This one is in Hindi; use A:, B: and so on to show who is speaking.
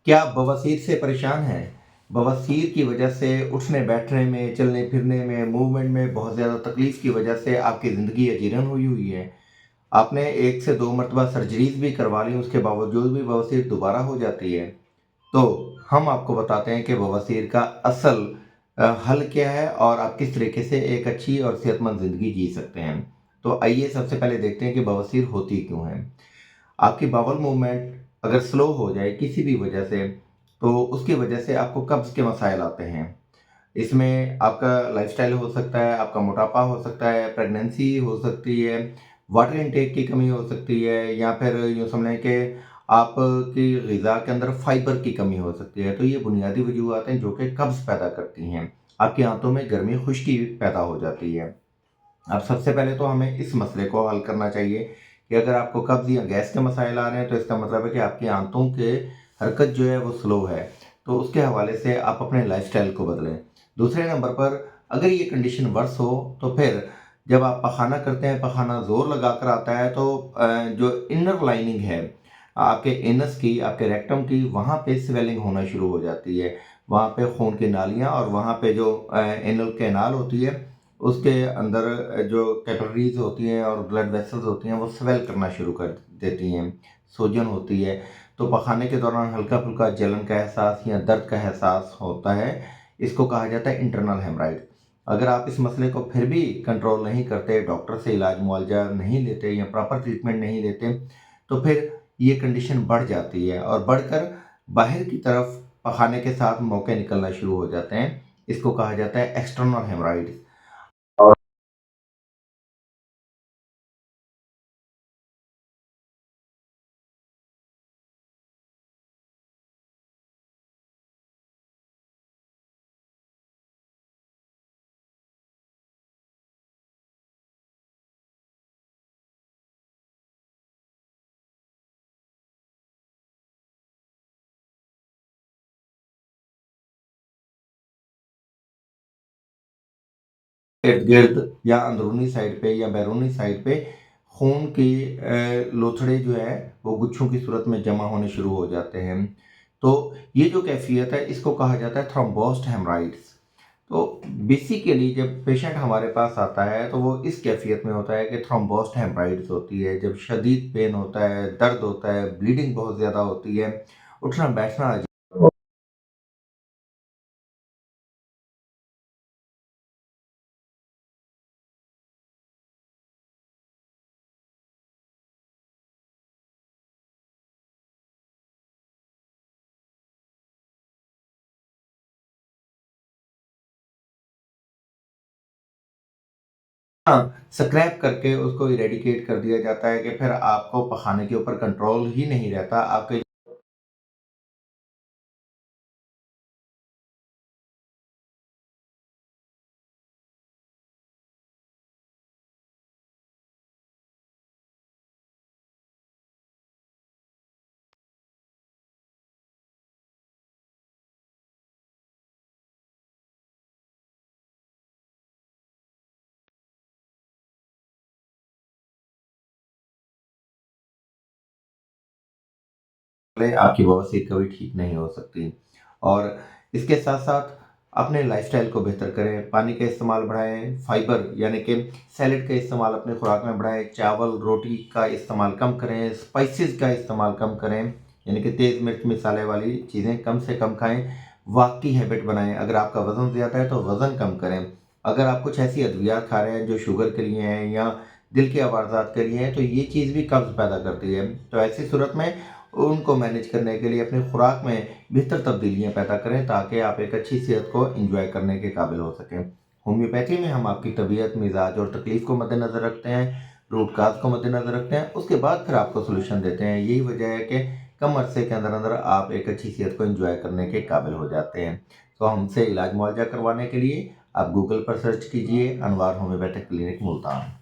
A: क्या आप बवासीर से परेशान हैं? बवासीर की वजह से उठने-बैठने में, चलने-फिरने में, मूवमेंट में बहुत ज़्यादा तकलीफ़ की वजह से आपकी ज़िंदगी अजीरन हुई हुई है। आपने 1 से 2 मर्तबा सर्जरीज़ भी करवा ली, उसके बावजूद भी बवासीर दोबारा हो जाती है। तो हम आपको बताते हैं कि बवासीर का असल हल क्या है और आप किस तरीके से एक अच्छी और सेहतमंद ज़िंदगी जी सकते हैं। तो आइए सबसे पहले देखते हैं कि बवासीर होती क्यों है। आपकी बाउल मूवमेंट अगर स्लो हो जाए किसी भी वजह से, तो उसकी वजह से आपको कब्ज़ के मसाइल आते हैं। इसमें आपका लाइफ़स्टाइल हो सकता है, आपका मोटापा हो सकता है, प्रेगनेंसी हो सकती है, वाटर इनटेक की कमी हो सकती है या फिर यूँ समझ लें कि आपकी ग़िज़ा के अंदर फाइबर की कमी हो सकती है। तो ये बुनियादी वजूहात हैं जो कि कब्ज़ पैदा करती हैं। आपकी आंतों में गर्मी, खुश्की पैदा हो जाती है। अब सबसे पहले तो हमें इस मसले को हल करना चाहिए कि अगर आपको कब्ज़ या गैस के मसाइल आ रहे हैं तो इसका मतलब है कि आपकी आंतों के हरकत जो है वो स्लो है। तो उसके हवाले से आप अपने लाइफ़स्टाइल को बदलें। दूसरे नंबर पर अगर ये कंडीशन वर्स हो तो फिर जब आप पखाना करते हैं, पखाना ज़ोर लगाकर आता है तो जो इनर लाइनिंग है आपके एनस की, आपके रेक्टम की, वहाँ पे स्वेलिंग होना शुरू हो जाती है। वहाँ पे खून की नालियाँ और वहाँ पे जो एनल कैनाल होती है उसके अंदर जो कैपिलरीज़ होती हैं और ब्लड वेसल्स होती हैं वो स्वेल करना शुरू कर देती हैं, सूजन होती है। तो पखाने के दौरान हल्का-फुल्का जलन का एहसास या दर्द का एहसास होता है, इसको कहा जाता है इंटरनल हेमराइड। अगर आप इस मसले को फिर भी कंट्रोल नहीं करते, डॉक्टर से इलाज मुआवजा नहीं लेते या प्रॉपर ट्रीटमेंट नहीं लेते, तो फिर ये कंडीशन बढ़ जाती है और बढ़कर बाहर की तरफ पखाने के साथ मौके निकलना शुरू हो जाते हैं। इसको कहा जाता है एक्सटर्नल हेमराइड्स। इर्द-गिर्द या अंदरूनी साइड पे या बैरूनी साइड पे खून की लोथड़े जो है वो गुच्छों की सूरत में जमा होने शुरू हो जाते हैं। तो ये जो कैफ़ियत है इसको कहा जाता है थ्रोम्बोस्ट हेमराइड्स। तो बेसिकली जब पेशेंट हमारे पास आता है तो वो इस कैफ़ियत में होता है कि थ्रोम्बोस्ट हेमराइड्स होती है, जब शदीद पेन होता है, दर्द होता है, ब्लीडिंग बहुत ज़्यादा होती है, उठना-बैठना हाँ, स्क्रैप करके उसको इरेडिकेट कर दिया जाता है कि फिर आपको पखाने के ऊपर कंट्रोल ही नहीं रहता। आपके में आपकी बवासीर कभी ठीक नहीं हो सकती। और इसके साथ-साथ अपने लाइफ़स्टाइल को बेहतर करें, पानी का इस्तेमाल बढ़ाएँ, फाइबर यानी कि सैलेड का इस्तेमाल अपनी खुराक में बढ़ाएँ, चावल, रोटी का इस्तेमाल कम करें, स्पाइसेस का इस्तेमाल कम करें, यानी कि तेज़ मिर्च मसाले वाली चीज़ें कम से कम खाएँ। वॉक की हैबिट बनाएँ, अगर आपका वज़न ज़्यादा है तो वज़न कम करें। अगर आप कुछ ऐसी अद्वियात खा रहे हैं जो शुगर के लिए हैं या दिल की अवारज़ात के लिए हैं, तो ये चीज़ भी कब्ज़ पैदा करती है। तो ऐसी सूरत में उनको मैनेज करने के लिए अपनी खुराक में बेहतर तब्दीलियाँ पैदा करें ताकि आप एक अच्छी सेहत को एंजॉय करने के काबिल हो सकें। होम्योपैथी में हम आपकी तबीयत, मिज़ाज और तकलीफ़ को मद्देनज़र रखते हैं, रूट काज़ को मद्देनज़र रखते हैं, उसके बाद फिर आपको सॉल्यूशन देते हैं। यही वजह है कि कम अरसे के अंदर-अंदर आप एक अच्छी सेहत को एंजॉय करने के काबिल हो जाते हैं। तो हमसे इलाज मुआवजा करवाने के लिए आप गूगल पर सर्च कीजिए अनवार होम्योपैथिक क्लिनिक मुल्तान।